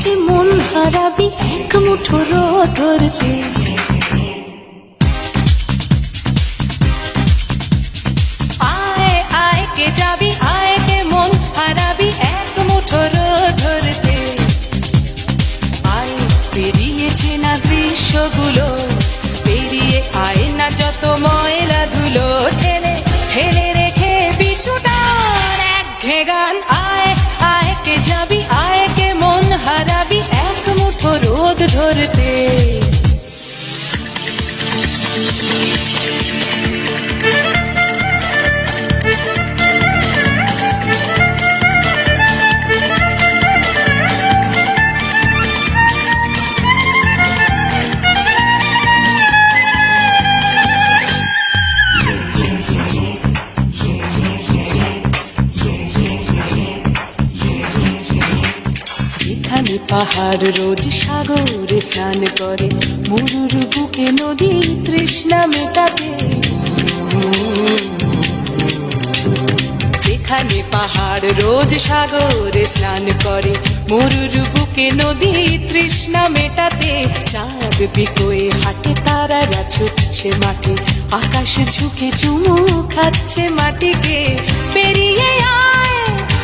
কে মন হারাবি এক মুঠো রোদ ধরতে। আয় আয় কে যাবি, আয় কে মন হারাবি এক মুঠো রোদ ধরতে। আয় পেরিয়েছে না দৃশ্যগুলো, পেরিয়ে আয় না যত ময়লা ধুলো, ঠেলে ঠেলে রেখে পিছুটার একঘে গান। আয় আয় কে যাবি, আয় কে মন হারাবি এক মুঠো রোদ ধরতে। যেখানে পাহাড় রোজ সাগরে স্নান করে, মরুর বুকে নদীর তৃষ্ণা মেটাতে। যেখানে পাহাড় রোজ সাগরে স্নান করে, মরুর বুকে নদীর তৃষ্ণা মেটাতে। চাঁদ বিকোয়ে হাটে, তারারা ছুটছে মাঠে, আকাশ ঝুঁকে চুমু খাচ্ছে মাটিকে। পেরিয়ে আয়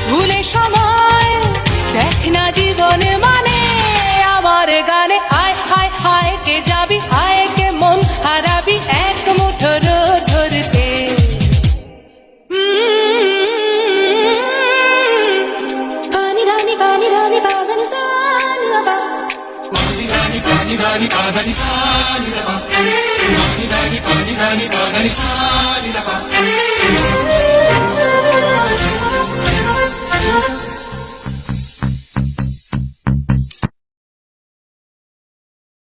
ভুলে সময়, দেখ না জীবন মানে আমার গানে। আয় হায় হায় কে যাবি, আয় কে মন হারাবি এক মুঠো রোদ ধরতে। পানি ধানি পানি ধানি পানি সানি বাবা, পানি ধানি পানি ধানি পানি সানি বাবা, পানি ধানি পানি ধানি পানি সানি বাবা।